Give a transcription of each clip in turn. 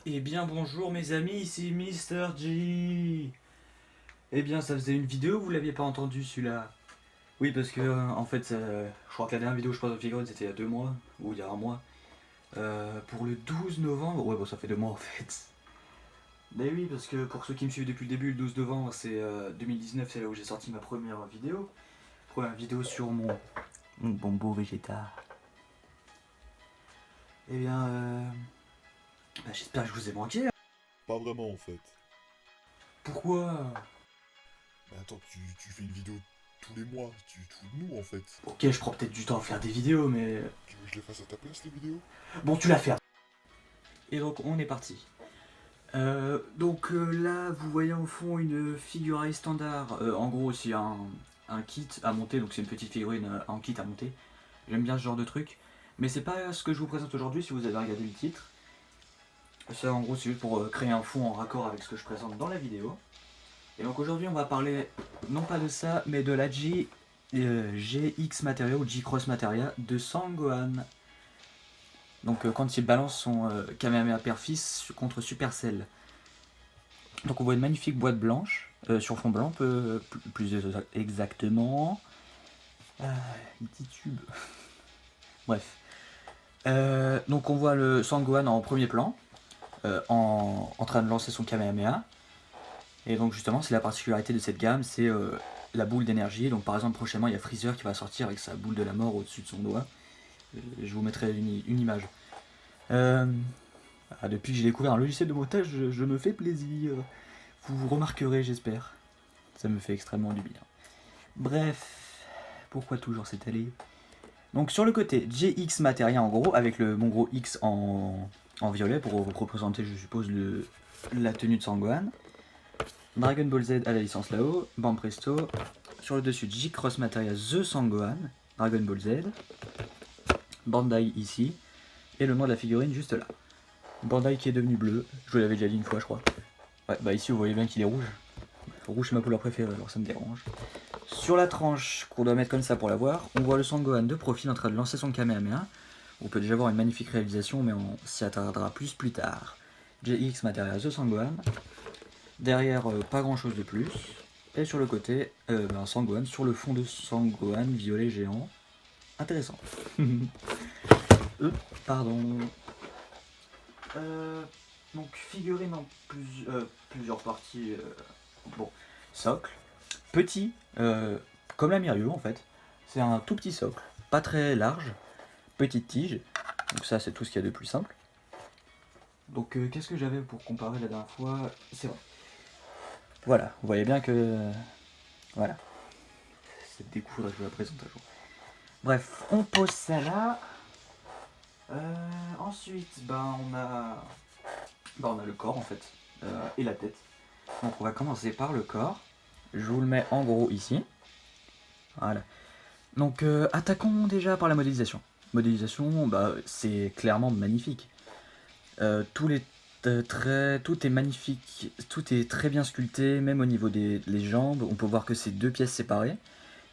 Eh bien bonjour mes amis, ici Mister G. Eh bien ça faisait une vidéo, vous l'aviez pas entendu celui-là? Oui parce que en fait je crois que la dernière vidéo je pense de figurine c'était il y a 2 mois, ou il y a un mois. Pour le 12 novembre, ouais bon ça fait 2 mois en fait. Mais oui parce que pour ceux qui me suivent depuis le début, le 12 novembre c'est 2019, c'est là où j'ai sorti ma première vidéo. Première vidéo sur mon bonbon végétal. Eh bien j'espère que je vous ai manqué, hein. Pas vraiment en fait. Pourquoi? Mais attends, tu fais une vidéo tous les mois, tu te fous de nous en fait. Ok je prends peut-être du temps à faire des vidéos mais... Tu veux que je les fasse à ta place les vidéos? Bon tu l'as fait. Et donc on est parti. Là, vous voyez au fond une figurine standard. En gros, c'est un kit à monter, donc c'est une petite figurine en kit à monter. J'aime bien ce genre de truc. Mais c'est pas ce que je vous présente aujourd'hui si vous avez regardé le titre. Ça, en gros, c'est juste pour créer un fond en raccord avec ce que je présente dans la vidéo. Et donc aujourd'hui, on va parler non pas de ça, mais de la GX Materia ou G-Cross Materia de Sangohan. Donc quand il balance son Kamehameha Père-Fils contre Supercell. Donc on voit une magnifique boîte blanche sur fond blanc, plus exactement. Il titube. Bref. Donc on voit le Sangohan en premier plan, en train de lancer son Kamehameha. Et donc justement, c'est la particularité de cette gamme, c'est la boule d'énergie. Donc par exemple, prochainement, il y a Freezer qui va sortir avec sa boule de la mort au-dessus de son doigt. Je vous mettrai une image. Euh, Depuis que j'ai découvert un logiciel de montage, je me fais plaisir. Vous remarquerez, j'espère. Ça me fait extrêmement du bien. Bref, pourquoi toujours s'étaler? Donc sur le côté, GX Materia en gros, avec mon gros X en violet pour représenter, je suppose, la tenue de Sangohan. Dragon Ball Z à la licence là-haut, bam presto. Sur le dessus, J-Cross Materia The Sangohan, Dragon Ball Z. Bandai ici, et le nom de la figurine juste là. Bandai qui est devenu bleu, je vous l'avais déjà dit une fois je crois. Ouais, bah ici vous voyez bien qu'il est rouge. Rouge c'est ma couleur préférée, alors ça me dérange. Sur la tranche qu'on doit mettre comme ça pour la voir, on voit le Sangohan de profil en train de lancer son Kamehameha. On peut déjà voir une magnifique réalisation, mais on s'y attardera plus tard. JX Materia The Sangohan. Derrière, pas grand chose de plus. Et sur le côté, un Sangohan sur le fond de Sangohan violet géant. Intéressant. Pardon. Euh, donc figurine en plusieurs parties. Bon, socle. Petit, comme la Mirio en fait. C'est un tout petit socle, pas très large, petite tige. Donc ça c'est tout ce qu'il y a de plus simple. Donc qu'est-ce que j'avais pour comparer la dernière fois? C'est vrai. Voilà, vous voyez bien que... voilà, cette découverte, je vous la présente à jour. Bref, on pose ça là. Ensuite, on a le corps en fait, et la tête. Donc on va commencer par le corps. Je vous le mets en gros ici. Voilà. Donc attaquons déjà par la modélisation. Modélisation, c'est clairement magnifique. Tous les traits, tout est magnifique, tout est très bien sculpté, même au niveau des jambes. On peut voir que c'est deux pièces séparées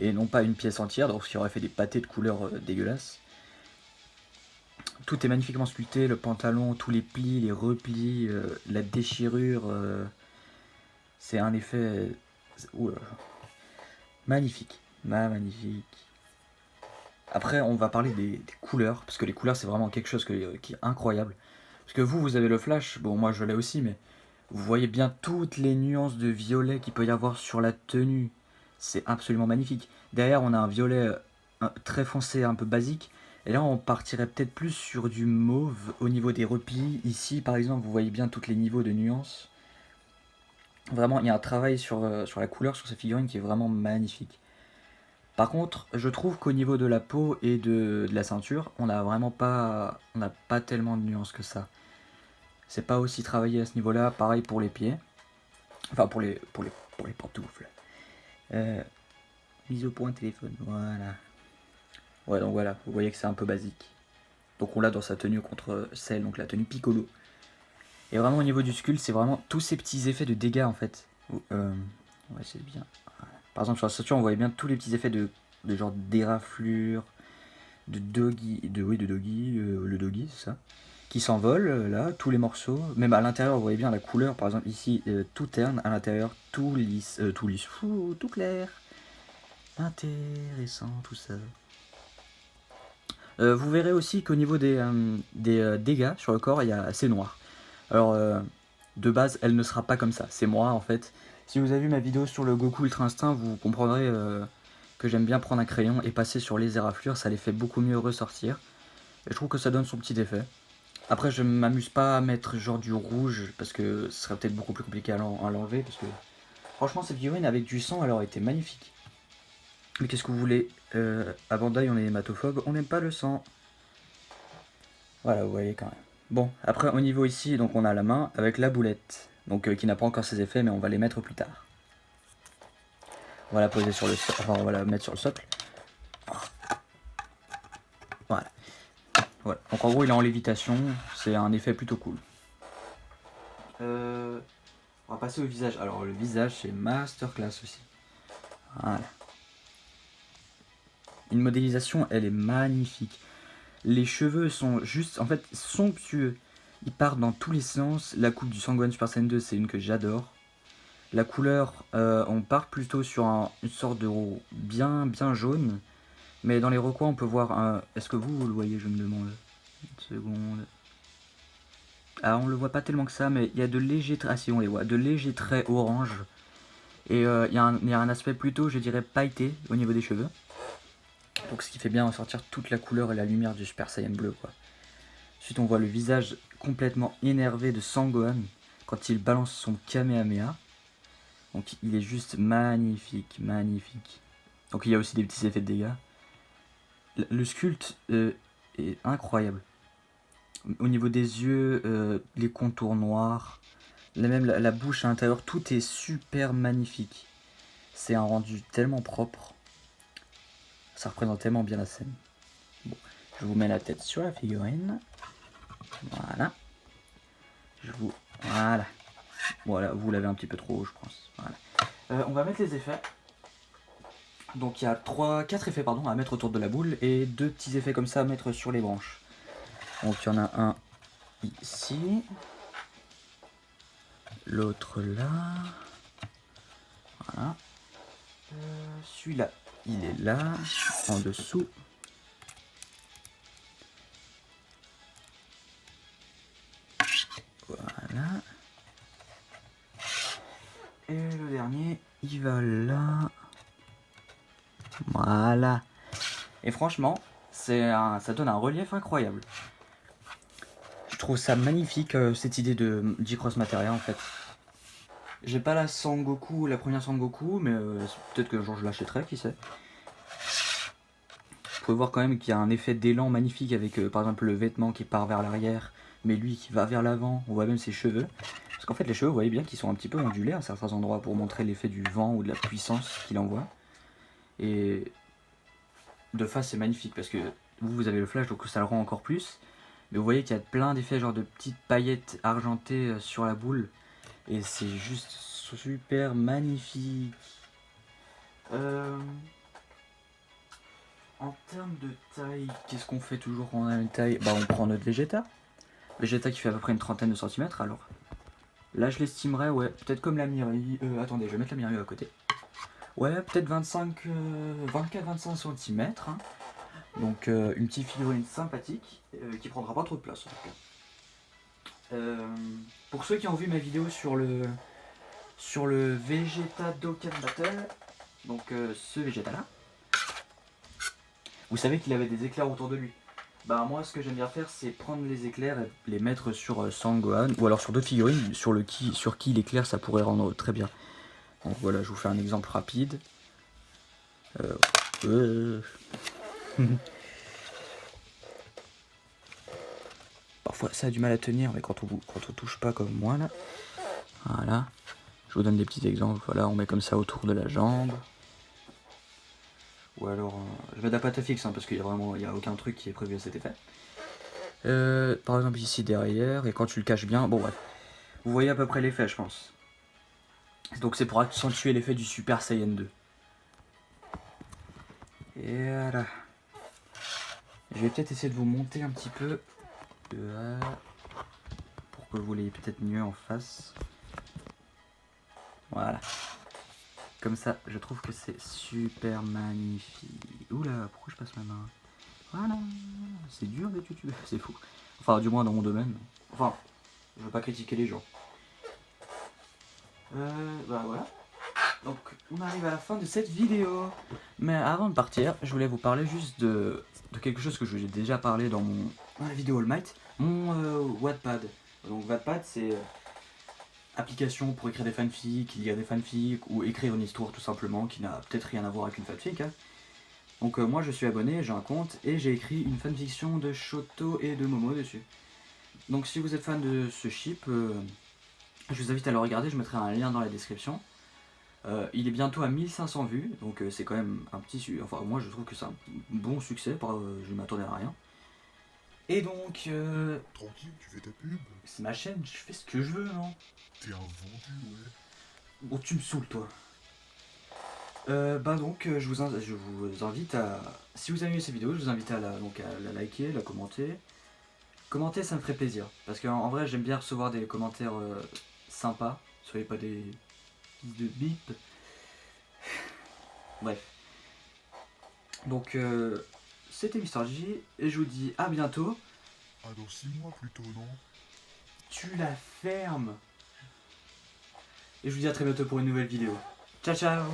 et non pas une pièce entière, donc ce qui aurait fait des pâtés de couleurs dégueulasses. Tout est magnifiquement sculpté, le pantalon, tous les plis, les replis, la déchirure. C'est un effet. Oula. Magnifique. Magnifique. Après, on va parler des couleurs, parce que les couleurs, c'est vraiment quelque chose qui est incroyable. Parce que vous avez le flash, bon, moi je l'ai aussi, mais vous voyez bien toutes les nuances de violet qu'il peut y avoir sur la tenue. C'est absolument magnifique. Derrière, on a un violet très foncé, un peu basique. Et là, on partirait peut-être plus sur du mauve au niveau des replis. Ici, par exemple, vous voyez bien tous les niveaux de nuances. Vraiment, il y a un travail sur la couleur, sur ces figurines qui est vraiment magnifique. Par contre, je trouve qu'au niveau de la peau et de la ceinture, on n'a pas tellement de nuances que ça. C'est pas aussi travaillé à ce niveau-là. Pareil pour les pieds, enfin pour les pantoufles. Euh, Mise au point téléphone, voilà. Ouais, donc voilà, vous voyez que c'est un peu basique. Donc on l'a dans sa tenue contre celle, donc la tenue Piccolo. Et vraiment au niveau du sculpte, c'est vraiment tous ces petits effets de dégâts en fait. Ouais, c'est bien. Par exemple sur la ceinture, on voyait bien tous les petits effets de genre d'éraflure, de doggy, le doggy, c'est ça. qui s'envolent là, tous les morceaux. Même à l'intérieur, vous voyez bien la couleur, par exemple ici, tout terne, à l'intérieur, tout lisse, tout clair. Intéressant tout ça. Vous verrez aussi qu'au niveau des dégâts sur le corps, c'est noir. Alors, de base, elle ne sera pas comme ça. C'est moi, en fait. Si vous avez vu ma vidéo sur le Goku Ultra Instinct, vous comprendrez que j'aime bien prendre un crayon et passer sur les éraflures. Ça les fait beaucoup mieux ressortir. Et je trouve que ça donne son petit effet. Après, je m'amuse pas à mettre genre du rouge, parce que ce serait peut-être beaucoup plus compliqué à l'enlever. Parce que, franchement, cette figurine avec du sang, elle aurait été magnifique. Mais qu'est-ce que vous voulez, à Bandai, on est hématophobe, on n'aime pas le sang. Voilà, vous voyez quand même. Bon, après au niveau ici, donc on a la main avec la boulette, donc qui n'a pas encore ses effets, mais on va les mettre plus tard. On va la poser sur le socle, enfin on va la mettre sur le socle. Voilà. Voilà. Donc en gros il est en lévitation, c'est un effet plutôt cool. On va passer au visage. Alors le visage c'est masterclass aussi. Voilà. Une modélisation, elle est magnifique. Les cheveux sont juste, en fait, somptueux. Ils partent dans tous les sens. La coupe du Sangohan Super Saiyan 2, c'est une que j'adore. La couleur, on part plutôt sur une sorte de bien jaune. Mais dans les recoins, on peut voir un... Est-ce que vous le voyez, je me demande. Une seconde. Ah, on le voit pas tellement que ça, mais il y a de légers traits... Ah si, on les voit. De légers traits orange. Et il y a un aspect plutôt, je dirais, pailleté au niveau des cheveux. Donc ce qui fait bien ressortir toute la couleur et la lumière du Super Saiyan bleu, quoi. Ensuite on voit le visage complètement énervé de Sangohan quand il balance son Kamehameha. Donc il est juste magnifique, magnifique. Donc il y a aussi des petits effets de dégâts. Le sculpte est incroyable. Au niveau des yeux, les contours noirs, même la bouche à l'intérieur, tout est super magnifique. C'est un rendu tellement propre. Ça représente tellement bien la scène. Bon, je vous mets la tête sur la figurine. Voilà. Voilà. Voilà, vous l'avez un petit peu trop haut, je pense. Voilà. On va mettre les effets. Donc il y a 4 effets à mettre autour de la boule et 2 petits effets comme ça à mettre sur les branches. Donc il y en a un ici. L'autre là. Voilà. Celui-là, il est là, en dessous. Voilà. Et le dernier, il va là. Voilà. Et franchement, ça donne un relief incroyable. Je trouve ça magnifique, cette idée de J-Cross Materia en fait. J'ai pas la Sangoku, la première Sangoku, mais peut-être qu'un jour je l'achèterai, qui sait. Vous pouvez voir quand même qu'il y a un effet d'élan magnifique avec par exemple le vêtement qui part vers l'arrière, mais lui qui va vers l'avant. On voit même ses cheveux. Parce qu'en fait les cheveux, vous voyez bien qu'ils sont un petit peu ondulés à certains endroits pour montrer l'effet du vent ou de la puissance qu'il envoie. Et de face c'est magnifique parce que vous avez le flash donc ça le rend encore plus. Mais vous voyez qu'il y a plein d'effets genre de petites paillettes argentées sur la boule. Et c'est juste super magnifique. En termes de taille, qu'est-ce qu'on fait toujours quand on a une taille? Bah on prend notre Vegeta. Vegeta qui fait à peu près une trentaine de centimètres alors. Là je l'estimerais, ouais, peut-être comme la Mirai. Attendez, je vais mettre la Mirai à côté. Ouais, peut-être 24-25 cm. Hein. Donc une petite figurine sympathique qui prendra pas trop de place en tout cas. Pour ceux qui ont vu ma vidéo sur le Vegeta Dokkan Battle, donc ce Vegeta là, vous savez qu'il avait des éclairs autour de lui. Bah moi ce que j'aime bien faire c'est prendre les éclairs et les mettre sur Sangohan ou alors sur d'autres figurines sur qui l'éclair ça pourrait rendre très bien. Donc voilà, je vous fais un exemple rapide. Parfois ça a du mal à tenir mais quand on touche pas comme moi là. Voilà. Je vous donne des petits exemples. Voilà, on met comme ça autour de la jambe. Ou alors, je vais de la pâte à fixe hein, parce qu'il y a aucun truc qui est prévu à cet effet. Par exemple ici derrière, et quand tu le caches bien, bon bref. Vous voyez à peu près l'effet je pense. Donc c'est pour accentuer l'effet du Super Saiyan 2. Et voilà. Je vais peut-être essayer de vous monter un petit peu. Voilà. pour que vous l'ayez peut-être mieux en face. Voilà. Comme ça, je trouve que c'est super magnifique. Oula, pourquoi je passe ma main? Voilà. C'est dur d'être youtubeur, c'est fou. Enfin, du moins dans mon domaine. Enfin, je veux pas critiquer les gens. Bah voilà. Donc, on arrive à la fin de cette vidéo. Mais avant de partir, je voulais vous parler juste de quelque chose que je vous ai déjà parlé dans la vidéo All Might. Mon Wattpad. Donc, Wattpad, c'est application pour écrire des fanfics, lire des fanfics ou écrire une histoire tout simplement qui n'a peut-être rien à voir avec une fanfic. Hein. Donc moi je suis abonné, j'ai un compte et j'ai écrit une fanfiction de Shoto et de Momo dessus. Donc si vous êtes fan de ce ship, je vous invite à le regarder, je mettrai un lien dans la description. Il est bientôt à 1500 vues, donc c'est quand même un petit succès. Enfin moi je trouve que c'est un bon succès, je ne m'attendais à rien. Et donc... Tranquille, tu fais ta pub. c'est ma chaîne, je fais ce que je veux, non? T'es un vendu, ouais. Bon, tu me saoules, toi. Donc, je vous invite à... Si vous avez aimé cette vidéo, je vous invite à la liker, la commenter. Commenter, ça me ferait plaisir. Parce qu'en vrai, j'aime bien recevoir des commentaires sympas. Soyez pas des fils de bip. Bref. Donc, c'était Mister J. Et je vous dis à bientôt. Ah, dans 6 mois plutôt, non? Tu la fermes. Et je vous dis à très bientôt pour une nouvelle vidéo. Ciao, ciao.